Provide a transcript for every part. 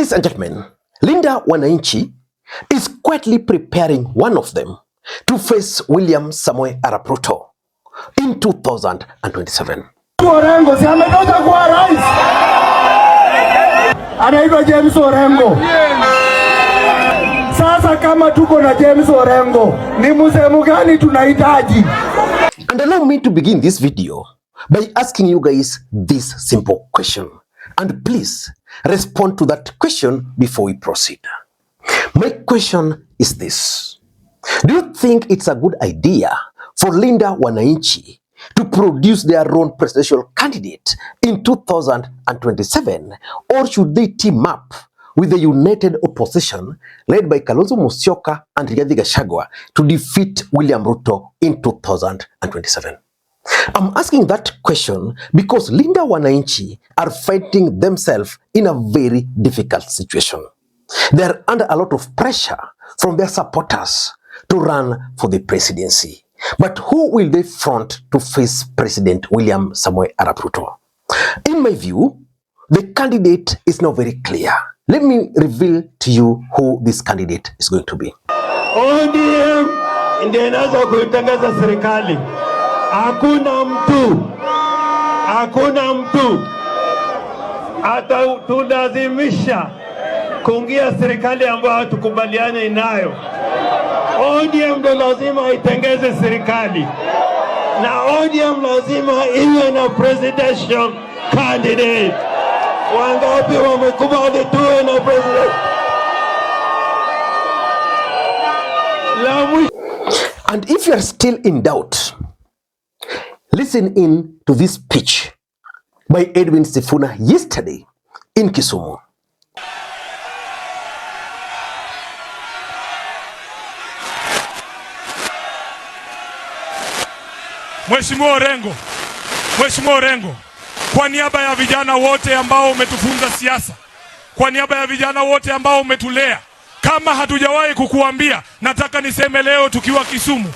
Ladies and gentlemen, Linda Mwananchi is quietly preparing one of them to face William Samoei Arap Ruto in 2027. Orengo si ametoka kuwa rais. Anaitwa James Orengo. Sasa kama tuko na James Orengo, ni msemo gani tunahitaji? And allow me to begin this video by asking you guys this simple question. And please respond to that question before we proceed. My question is this. Do you think it's a good idea for Linda Mwananchi to produce their own presidential candidate in 2027, or should they team up with the united opposition led by Kalonzo Musyoka and Rigathi Gachagua to defeat William Ruto in 2027? I'm asking that question because Linda Mwananchi are fighting themselves in a very difficult situation. They are under a lot of pressure from their supporters to run for the presidency. But who will they front to face President William Samoei Arap Ruto? In my view, the candidate is now very clear. Let me reveal to you who this candidate is going to be. ODM ndiye inaweza kuitangaza serikali. Hakuna mtu atatulazimisha kuingia serikali ambayo hatukubaliane nayo. ODM ndo lazima itengeze serikali, na ODM lazima iwe na presidential candidate. Wangapi wamekubali tuwe na president? And if you are still in doubt, listen in to this speech by Edwin Sifuna yesterday in Kisumu. Mheshimiwa Orengo, kwa niaba ya vijana wote ambao umetufunza siasa, kwa niaba ya vijana wote ambao umetulea, kama hatujawahi kukuambia, nataka niseme leo tukiwa Kisumu,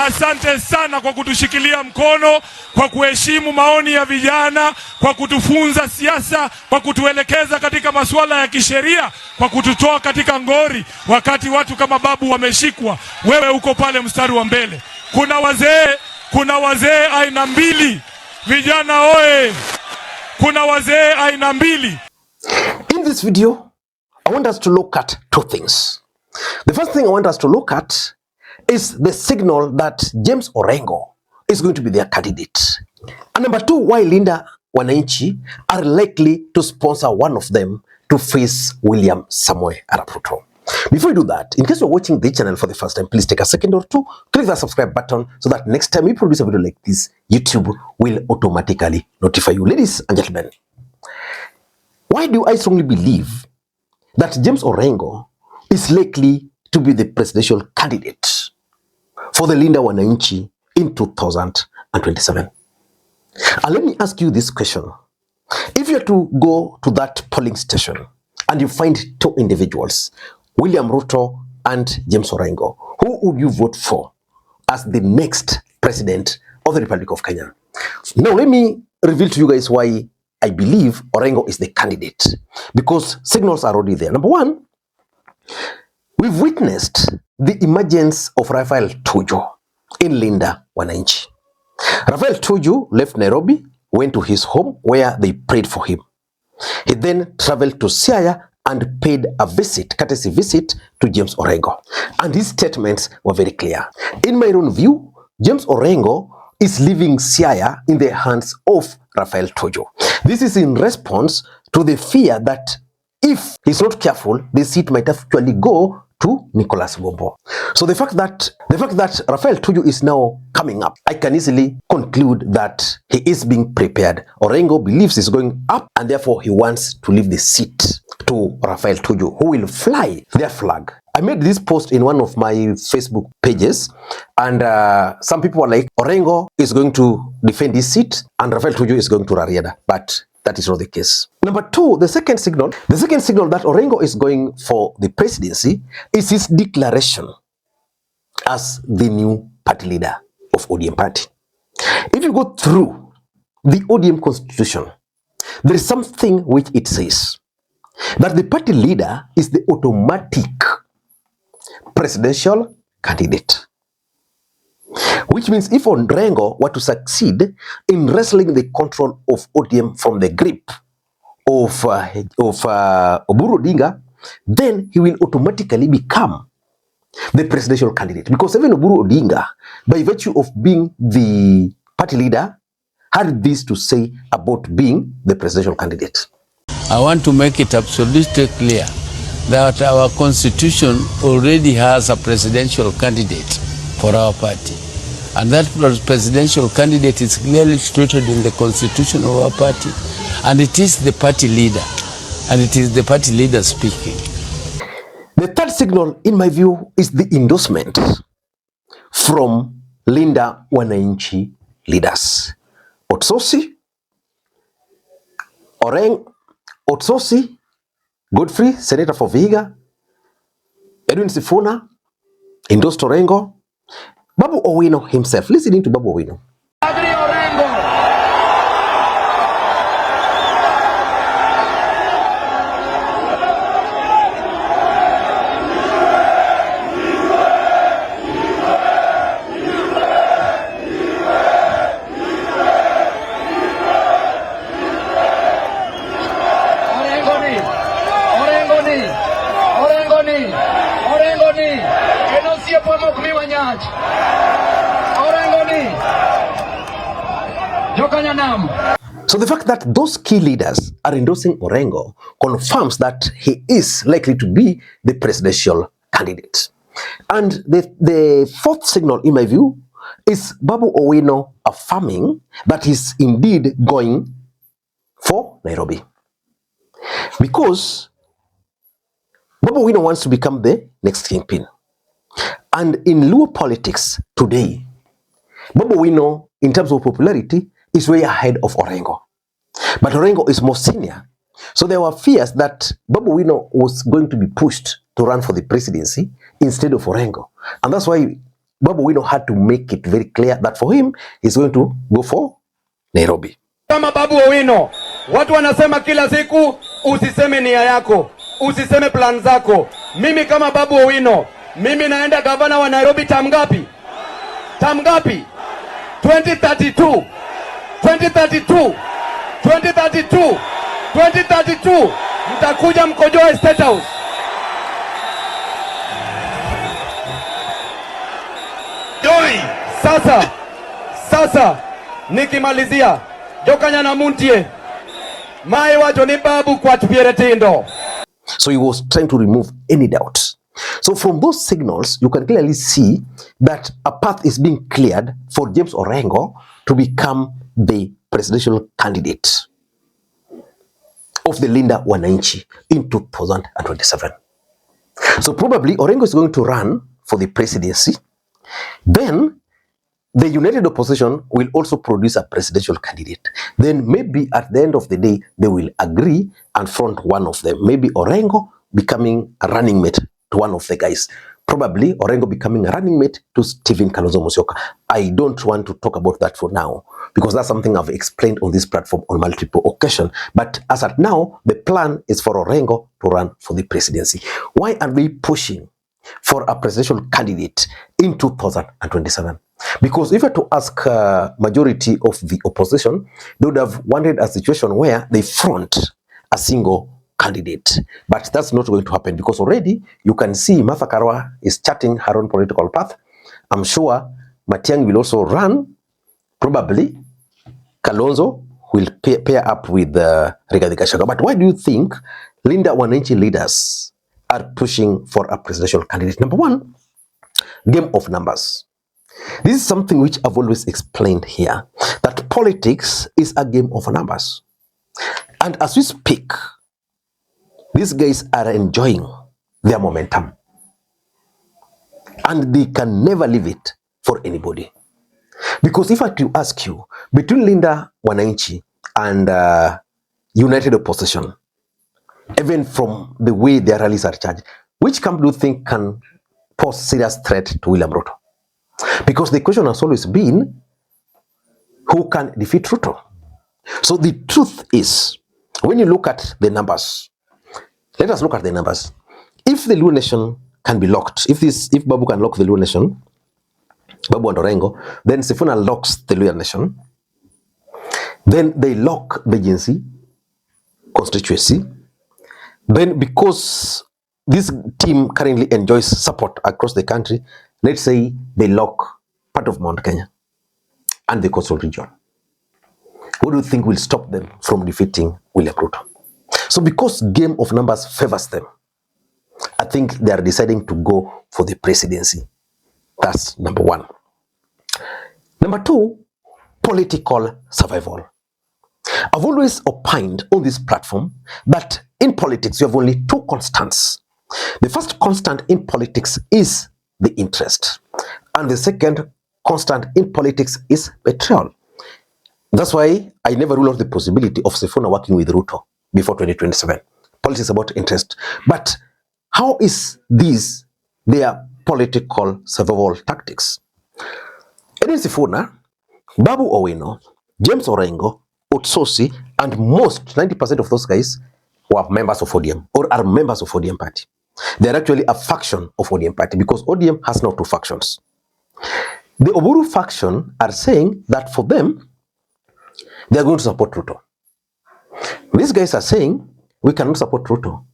asante sana kwa kutushikilia mkono, kwa kuheshimu maoni ya vijana, kwa kutufunza siasa, kwa kutuelekeza katika masuala ya kisheria, kwa kututoa katika ngori wakati watu kama Babu wameshikwa. Wewe uko pale mstari wa mbele. Kuna wazee aina mbili. Vijana oe! Kuna wazee aina mbili. In this video, I want us to look at two things. The first thing I want us to look at is the signal that James Orengo is going to be their candidate. And number two, why Linda Mwananchi are likely to sponsor one of them to face William Samoei Arap Ruto. Before you do that, in case you're watching the channel for the first time, please take a second or two, click the subscribe button so that next time we produce a video like this, YouTube will automatically notify you. Ladies and gentlemen, why do I strongly believe that James Orengo is likely to be the presidential candidate for the Linda Mwananchi in 2027? And let me ask you this question. If you are to go to that polling station and you find two individuals, William Ruto and James Orengo, who would you vote for as the next president of the Republic of Kenya? Now, let me reveal to you guys why I believe Orengo is the candidate, because signals are already there. Number one, we've witnessed the emergence of Raphael Tuju in Linda Mwananchi. Raphael Tuju left Nairobi, went to his home where they prayed for him. He then traveled to Siaya and paid a courtesy visit to James Orengo. And his statements were very clear. In my own view, James Orengo is leaving Siaya in the hands of Raphael Tuju. This is in response to the fear that if he's not careful, the seat might actually go to Nicholas Gombo. So the fact that Raphael Tuju is now coming up, I can easily conclude that he is being prepared. Orengo believes he's going up, and therefore he wants to leave the seat to Raphael Tuju, who will fly their flag. I made this post in one of my Facebook pages, and some people were like, Orengo is going to defend his seat and Raphael Tuju is going to Rarieda, but that is not the case. Number two, the second signal that Orengo is going for the presidency is his declaration as the new party leader of ODM party. If you go through the ODM constitution, there is something which it says that the party leader is the automatic presidential candidate. Which means if Orengo were to succeed in wresting the control of ODM from the grip of Oburu Odinga, then he will automatically become the presidential candidate. Because even Oburu Odinga, by virtue of being the party leader, had this to say about being the presidential candidate. I want to make it absolutely clear that our constitution already has a presidential candidate for our party. And that presidential candidate is clearly stated in the constitution of our party. And it is the party leader. And it is the party leader speaking. The third signal, in my view, is the endorsement from Linda Mwananchi leaders. Otsosi, Otsosi, Godfrey, Senator for Vihiga, Edwin Sifuna, endorsed Orengo, Babu Owino himself. Listening to Babu Owino. So the fact that those key leaders are endorsing Orengo confirms that he is likely to be the presidential candidate. And the fourth signal, in my view, is Babu Owino affirming that he's indeed going for Nairobi. Because Babu Owino wants to become the next kingpin. And in Luhya politics today, Babu Owino, in terms of popularity, is way ahead of Orengo. But Orengo is more senior. So there were fears that Babu Owino was going to be pushed to run for the presidency instead of Orengo. And that's why Babu Owino had to make it very clear that for him, he's going to go for Nairobi. Kama Babu Owino, watu wanasema kila siku, usiseme nia yako, usiseme plan zako. Mimi kama Babu Owino, mimi naenda gavana wa Nairobi tamgapi? Tamgapi? 2032. 2032, 2032, 2032, mtakuja mkojoe State House. Joy. Sasa, nikimalizia, jokanya na muntie, mai wajo ni babu kwa tupiere tindo. So he was trying to remove any doubt. So from those signals, you can clearly see that a path is being cleared for James Orengo to become the presidential candidate of the Linda Mwananchi in 2027. So probably Orengo is going to run for the presidency. Then the united opposition will also produce a presidential candidate. Then maybe at the end of the day, they will agree and front one of them. Maybe Orengo becoming a running mate to one of the guys. Probably Orengo becoming a running mate to Stephen Kalonzo Musyoka. I don't want to talk about that for now, because that's something I've explained on this platform on multiple occasions. But as at now, the plan is for Orengo to run for the presidency. Why are we pushing for a presidential candidate in 2027? Because if you were to ask majority of the opposition, they would have wanted a situation where they front a single candidate. But that's not going to happen, because already you can see Martha Karua is charting her own political path. I'm sure Matiang'i will also run. Probably Kalonzo will pair up with Rigathi Gachagua. But why do you think Linda Mwananchi leaders are pushing for a presidential candidate? Number one, game of numbers. This is something which I've always explained here, that politics is a game of numbers. And as we speak, these guys are enjoying their momentum, and they can never leave it for anybody. Because if I were to ask you, between Linda Mwananchi and united opposition, even from the way their rallies are charged, which camp do you think can pose serious threat to William Ruto? Because the question has always been, who can defeat Ruto? So the truth is, when you look at the numbers, Let us look at the numbers. If the Luhya nation can be locked, if Babu can lock the Luhya nation, Babu and Orengo, then Sifuna locks the Luhya nation, then they lock the GNC constituency. Then because this team currently enjoys support across the country, let's say they lock part of Mount Kenya and the coastal region. What do you think will stop them from defeating William Ruto? So because game of numbers favors them, I think they are deciding to go for the presidency. That's number one. Number two, political survival. I've always opined on this platform that in politics you have only two constants. The first constant in politics is the interest, and the second constant in politics is betrayal. That's why I never rule out the possibility of Sifuna working with Ruto before 2027. Politics about interest. But how is this their political survival tactics? Edwin Sifuna, Babu Owino, James Orengo, Otsosi, and most 90% of those guys were members of ODM or are members of ODM party. They are actually a faction of ODM party because ODM has now two factions. The Oburu faction are saying that for them, they are going to support Ruto. These guys are saying, we cannot support Ruto.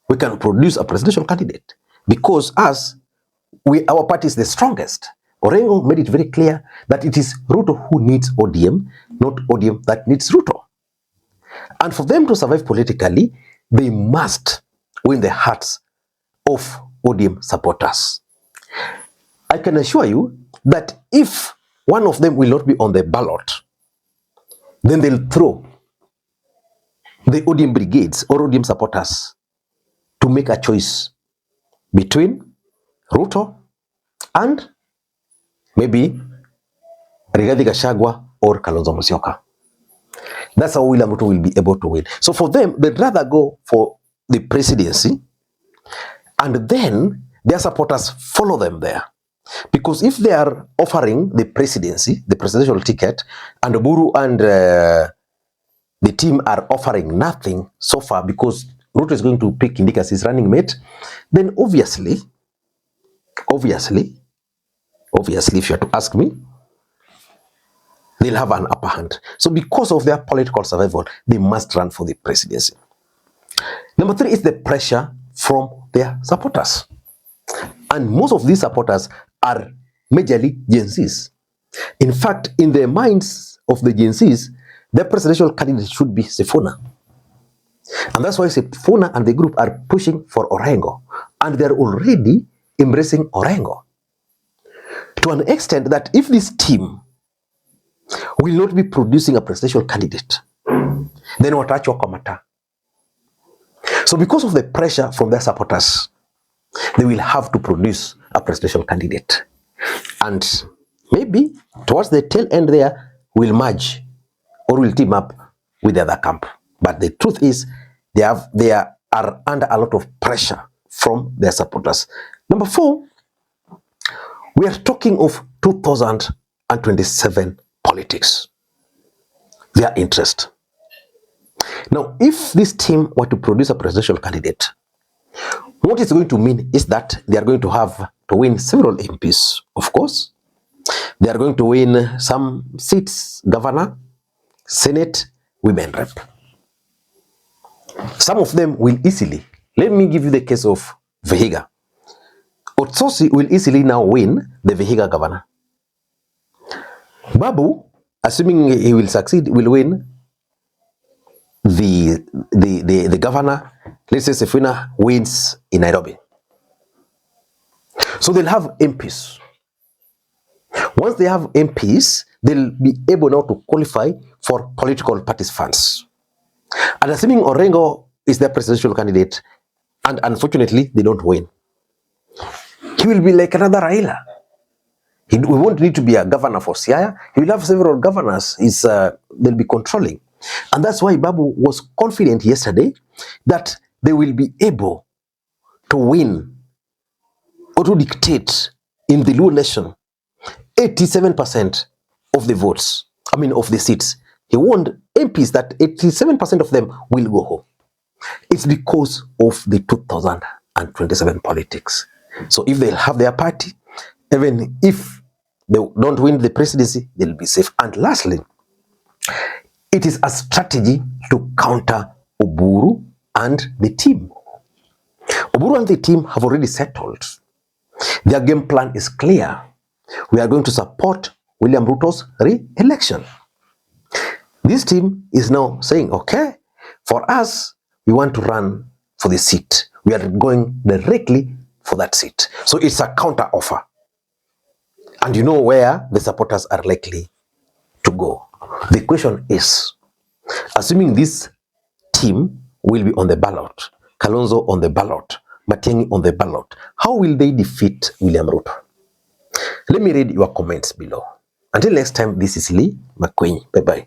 We can produce a presidential candidate because our party is the strongest. Orengo made it very clear that it is Ruto who needs ODM, not ODM that needs Ruto. And for them to survive politically, they must win the hearts of ODM supporters. I can assure you that if one of them will not be on the ballot, then they'll throw the ODM brigades or ODM supporters to make a choice between Ruto and maybe Rigathi Gachagua or Kalonzo Musyoka. That's how William Ruto will be able to win. So for them, they'd rather go for the presidency and then their supporters follow them there. Because if they are offering the presidency, the presidential ticket, and Oburu and the team are offering nothing so far because Ruto is going to pick Kindiki as his running mate, then obviously, if you are to ask me, they'll have an upper hand. So because of their political survival, they must run for the presidency. Number three is the pressure from their supporters. And most of these supporters are majorly Gen Zs. In fact, in the minds of the Gen Zs, their presidential candidate should be Sifuna. And that's why Sifuna and the group are pushing for Orengo. And they're already embracing Orengo. To an extent that if this team will not be producing a presidential candidate, then watachwa kwa mata. So because of the pressure from their supporters, they will have to produce a presidential candidate. And maybe towards the tail end there, will merge or will team up with the other camp. But the truth is, they are under a lot of pressure from their supporters. Number four, we are talking of 2027 politics. Their interest. Now, if this team were to produce a presidential candidate, what it's going to mean is that they are going to have to win several MPs, of course. They are going to win some seats, governor, Senate, women rep. Some of them will easily, let me give you the case of Vihiga. Otsosi will easily now win the Vihiga governor. Babu, assuming he will succeed, will win the governor. Let's say Sifuna wins in Nairobi. So they'll have MPs. Once they have MPs, they'll be able now to qualify for political parties funds. And assuming Orengo is their presidential candidate, and unfortunately they don't win, he will be like another Raila. We won't need to be a governor for Siaya. He will have several governors they'll be controlling. And that's why Babu was confident yesterday that they will be able to win or to dictate in the Luhya nation 87% of the votes, of the seats. He warned MPs that 87% of them will go home. It's because of the 2027 politics. So if they'll have their party, even if they don't win the presidency, they'll be safe. And lastly, it is a strategy to counter Oburu and the team. Oburu and the team have already settled. Their game plan is clear. We are going to support William Ruto's re-election. This team is now saying, okay, for us, we want to run for the seat. We are going directly for that seat. So it's a counter offer. And you know where the supporters are likely to go. The question is, assuming this team will be on the ballot, Kalonzo on the ballot, Matiang'i on the ballot, how will they defeat William Ruto? Let me read your comments below. Until next time, this is Makwiny. Bye-bye.